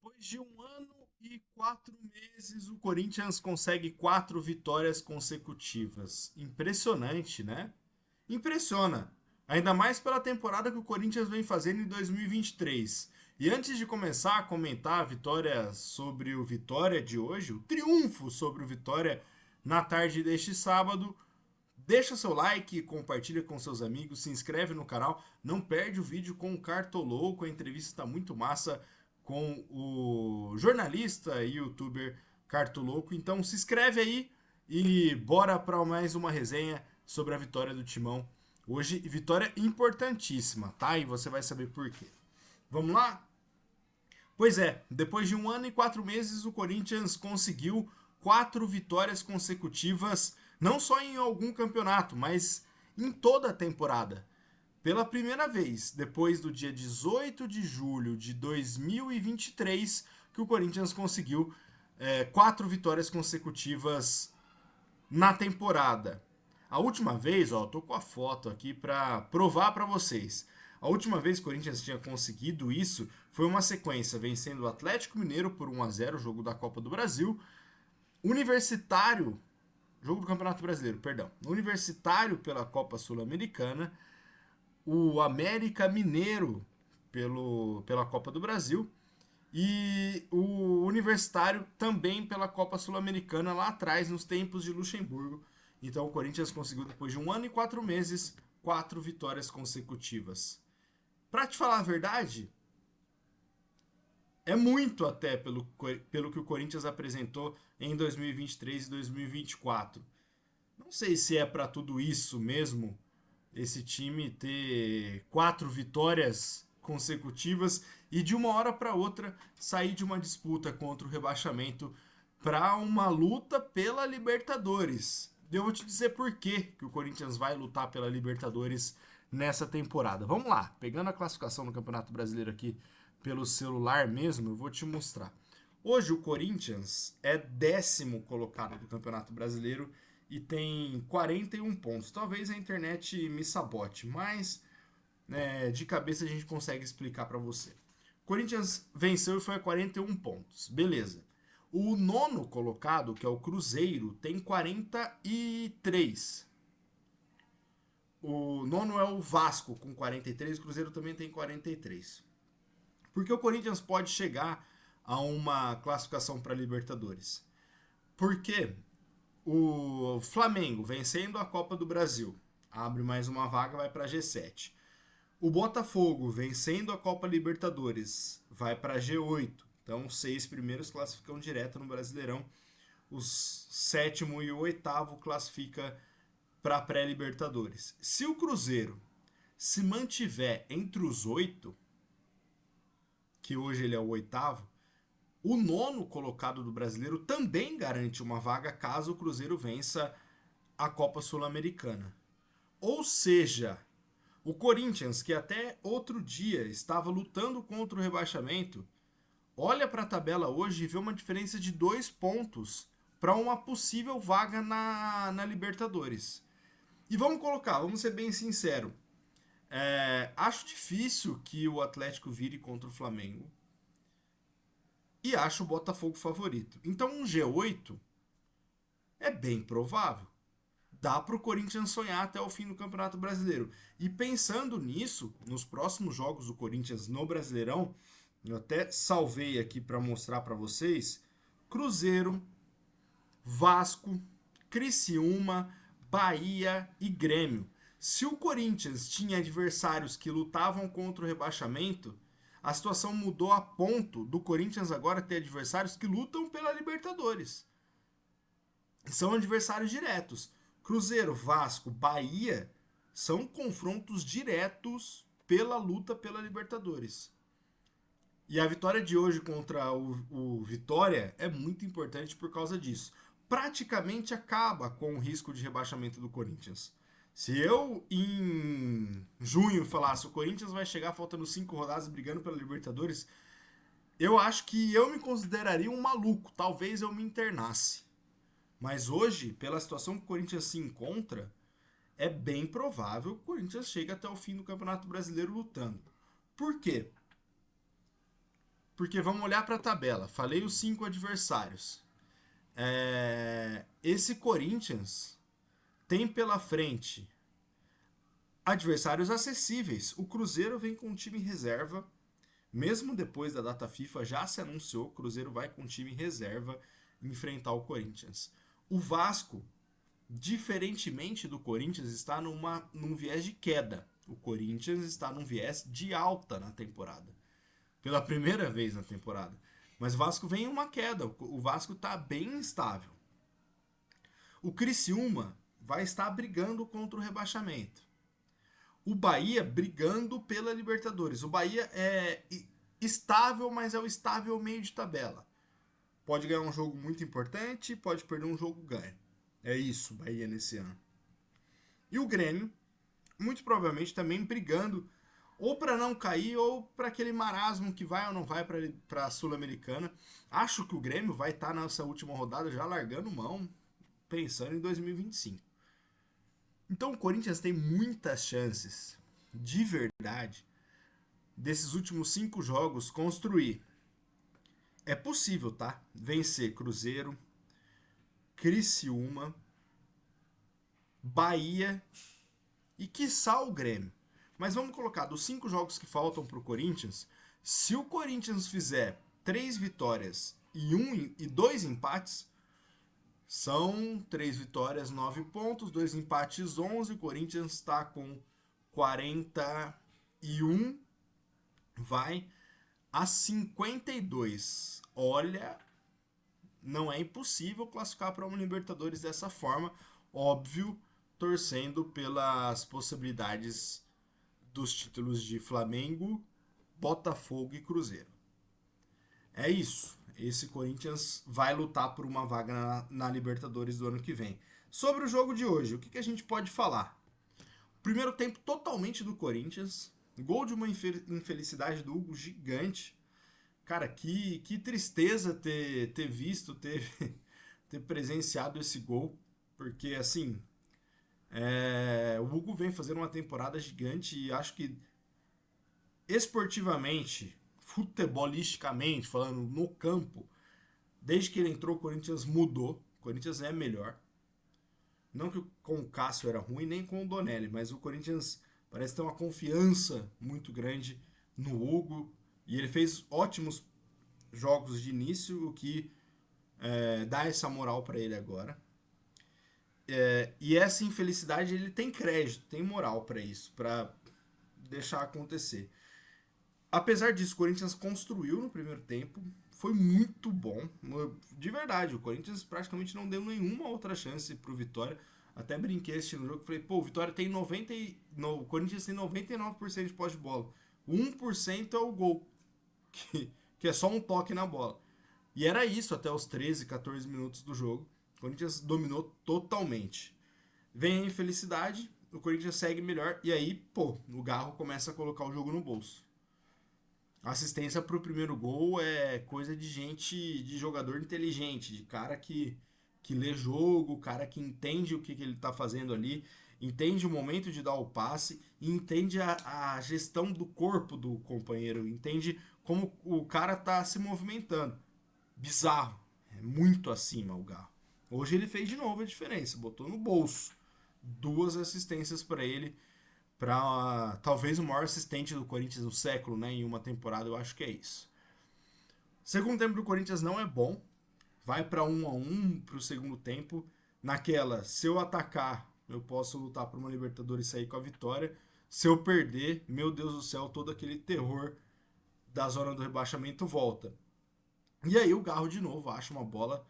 Depois de 1 ano e 4 meses, o Corinthians consegue 4 vitórias consecutivas. Impressionante, né? Impressiona. Ainda mais pela temporada que o Corinthians vem fazendo em 2023. E antes de começar a comentar a vitória sobre o Vitória de hoje, o triunfo sobre o Vitória na tarde deste sábado, deixa seu like, compartilha com seus amigos, se inscreve no canal, não perde o vídeo com o Cartolouco, a entrevista está muito massa com o jornalista e youtuber Cartolouco. Então se inscreve aí e bora para mais uma resenha sobre a vitória do Timão. Hoje, vitória importantíssima, tá? E você vai saber por quê. Vamos lá? Pois é, depois de 1 ano e 4 meses, o Corinthians conseguiu 4 vitórias consecutivas, não só em algum campeonato, mas em toda a temporada. Pela primeira vez, depois do dia 18 de julho de 2023, que o Corinthians conseguiu 4 vitórias consecutivas na temporada. A última vez, ó, tô com a foto aqui para provar para vocês. A última vez que o Corinthians tinha conseguido isso foi uma sequência vencendo o Atlético Mineiro por 1 a 0, jogo da Copa do Brasil, Universitário, jogo do Campeonato Brasileiro, perdão, Universitário pela Copa Sul-Americana, o América Mineiro pela Copa do Brasil e o Universitário também pela Copa Sul-Americana lá atrás, nos tempos de Luxemburgo. Então o Corinthians conseguiu, depois de 1 ano e 4 meses, 4 vitórias consecutivas. Pra te falar a verdade, é muito até pelo que o Corinthians apresentou em 2023 e 2024. Não sei se é para tudo isso mesmo, esse time ter 4 vitórias consecutivas e de uma hora para outra sair de uma disputa contra o rebaixamento para uma luta pela Libertadores. Eu vou te dizer por que o Corinthians vai lutar pela Libertadores nessa temporada. Vamos lá, pegando a classificação no Campeonato Brasileiro aqui pelo celular mesmo, eu vou te mostrar. Hoje o Corinthians é 10º colocado do Campeonato Brasileiro e tem 41 pontos. Talvez a internet me sabote, mas de cabeça a gente consegue explicar para você. Corinthians venceu e foi a 41 pontos. Beleza. O nono colocado, que é o Cruzeiro, tem 43. O nono é o Vasco com 43, o Cruzeiro também tem 43. Porque o Corinthians pode chegar a uma classificação para Libertadores? Porque o Flamengo, vencendo a Copa do Brasil, abre mais uma vaga, vai para G7. O Botafogo, vencendo a Copa Libertadores, vai para G8. Então, os 6 primeiros classificam direto no Brasileirão. Os sétimo e o oitavo classifica para pré-Libertadores. Se o Cruzeiro se mantiver entre os 8, que hoje ele é o oitavo, o nono colocado do Brasileiro também garante uma vaga caso o Cruzeiro vença a Copa Sul-Americana. Ou seja, o Corinthians, que até outro dia estava lutando contra o rebaixamento, olha para a tabela hoje e vê uma diferença de 2 pontos para uma possível vaga na Libertadores. E vamos ser bem sinceros. Acho difícil que o Atlético vire contra o Flamengo. E acho o Botafogo favorito. Então um G8 é bem provável. Dá para o Corinthians sonhar até o fim do Campeonato Brasileiro. E pensando nisso, nos próximos jogos do Corinthians no Brasileirão, eu até salvei aqui para mostrar para vocês: Cruzeiro, Vasco, Criciúma, Bahia e Grêmio. Se o Corinthians tinha adversários que lutavam contra o rebaixamento, a situação mudou a ponto do Corinthians agora ter adversários que lutam pela Libertadores. São adversários diretos. Cruzeiro, Vasco, Bahia são confrontos diretos pela luta pela Libertadores. E a vitória de hoje contra o Vitória é muito importante por causa disso. Praticamente acaba com o risco de rebaixamento do Corinthians. Se eu, em junho, falasse o Corinthians vai chegar faltando 5 rodadas brigando pela Libertadores, eu acho que eu me consideraria um maluco. Talvez eu me internasse. Mas hoje, pela situação que o Corinthians se encontra, é bem provável que o Corinthians chegue até o fim do Campeonato Brasileiro lutando. Por quê? porque vamos olhar para a tabela. Falei os 5 adversários. Esse Corinthians tem pela frente adversários acessíveis. O Cruzeiro vem com um time em reserva. Mesmo depois da data FIFA, já se anunciou, o Cruzeiro vai com um time em reserva enfrentar o Corinthians. O Vasco, diferentemente do Corinthians, está num viés de queda. O Corinthians está num viés de alta na temporada. Pela primeira vez na temporada. Mas o Vasco vem em uma queda. O Vasco está bem instável. O Criciúma vai estar brigando contra o rebaixamento. O Bahia brigando pela Libertadores. O Bahia é estável, mas é o estável meio de tabela. Pode ganhar um jogo muito importante, pode perder um jogo ganha. É isso, Bahia nesse ano. E o Grêmio, muito provavelmente também brigando ou para não cair ou para aquele marasmo que vai ou não vai para a Sul-Americana. Acho que o Grêmio vai estar nessa última rodada já largando mão, pensando em 2025. Então o Corinthians tem muitas chances, de verdade, desses últimos 5 jogos construir. É possível, tá? Vencer Cruzeiro, Criciúma, Bahia e quiçá o Grêmio. Mas vamos colocar, dos 5 jogos que faltam pro Corinthians, se o Corinthians fizer 3 vitórias e 2 empates, são 3 vitórias, 9 pontos, 2 empates, 11. O Corinthians está com 41, vai a 52. Olha, não é impossível classificar para uma Libertadores dessa forma. Óbvio, torcendo pelas possibilidades dos títulos de Flamengo, Botafogo e Cruzeiro. É isso. Esse Corinthians vai lutar por uma vaga na Libertadores do ano que vem. Sobre o jogo de hoje, o que a gente pode falar? Primeiro tempo totalmente do Corinthians. Gol de uma infelicidade do Hugo gigante. Cara, que tristeza ter visto, ter presenciado esse gol. Porque, assim, o Hugo vem fazendo uma temporada gigante e acho que esportivamente, futebolisticamente, falando no campo, desde que ele entrou, o Corinthians mudou. O Corinthians é melhor. Não que com o Cássio era ruim, nem com o Donelli, mas o Corinthians parece ter uma confiança muito grande no Hugo. E ele fez ótimos jogos de início, o que dá essa moral para ele agora. E essa infelicidade, ele tem crédito, tem moral para isso, para deixar acontecer. Apesar disso, o Corinthians construiu no primeiro tempo, foi muito bom, de verdade. O Corinthians praticamente não deu nenhuma outra chance pro Vitória. Até brinquei assistindo o jogo, falei, pô, o Vitória tem o Corinthians tem 99% de posse de bola, 1% é o gol, que é só um toque na bola. E era isso até os 13, 14 minutos do jogo. O Corinthians dominou totalmente. Vem a infelicidade, o Corinthians segue melhor, e aí, pô, o Garro começa a colocar o jogo no bolso. A assistência pro primeiro gol é coisa de gente, de jogador inteligente, de cara que lê jogo, cara que entende o que ele tá fazendo ali, entende o momento de dar o passe, e entende a gestão do corpo do companheiro, entende como o cara tá se movimentando. Bizarro, é muito acima o Garro. Hoje ele fez de novo a diferença, botou no bolso 2 assistências para ele, para talvez o maior assistente do Corinthians do século, né, em uma temporada, eu acho que é isso. Segundo tempo do Corinthians não é bom, vai para 1-1 pro segundo tempo, naquela, se eu atacar, eu posso lutar por uma Libertadores e sair com a vitória, se eu perder, meu Deus do céu, todo aquele terror da zona do rebaixamento volta. E aí o Garro de novo acha uma bola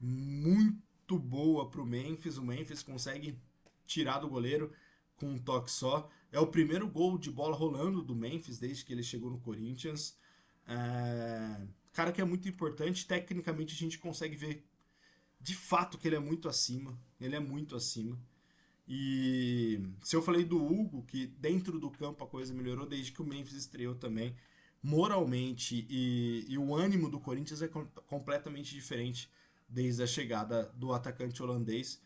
muito boa pro Memphis, o Memphis consegue tirar do goleiro com um toque só. É o primeiro gol de bola rolando do Memphis desde que ele chegou no Corinthians. Cara que é muito importante. Tecnicamente a gente consegue ver de fato que ele é muito acima. Ele é muito acima. E se eu falei do Hugo, que dentro do campo a coisa melhorou desde que o Memphis estreou também, moralmente e o ânimo do Corinthians é completamente diferente desde a chegada do atacante holandês.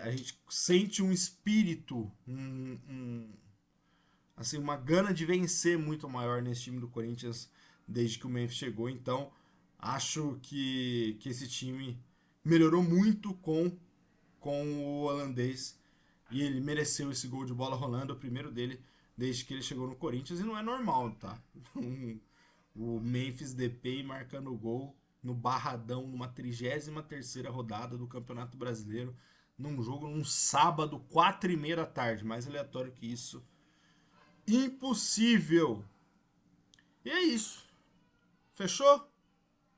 A gente sente um espírito, assim, uma gana de vencer muito maior nesse time do Corinthians desde que o Memphis chegou. Então, acho que esse time melhorou muito com o holandês e ele mereceu esse gol de bola rolando, o primeiro dele desde que ele chegou no Corinthians, e não é normal, tá? O Memphis Depay marcando gol no Barradão, numa 33ª rodada do Campeonato Brasileiro, num jogo num sábado, 4h30 da tarde. Mais aleatório que isso, impossível. E é isso. Fechou?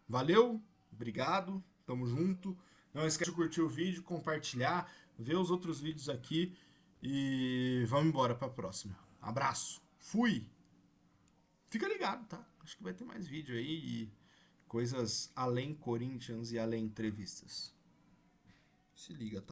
Valeu, obrigado, tamo junto. Não esquece de curtir o vídeo, compartilhar, ver os outros vídeos aqui e vamos embora pra próxima. Abraço, fui! Fica ligado, tá? Acho que vai ter mais vídeo aí e coisas além Corinthians e além entrevistas. Se liga, tá?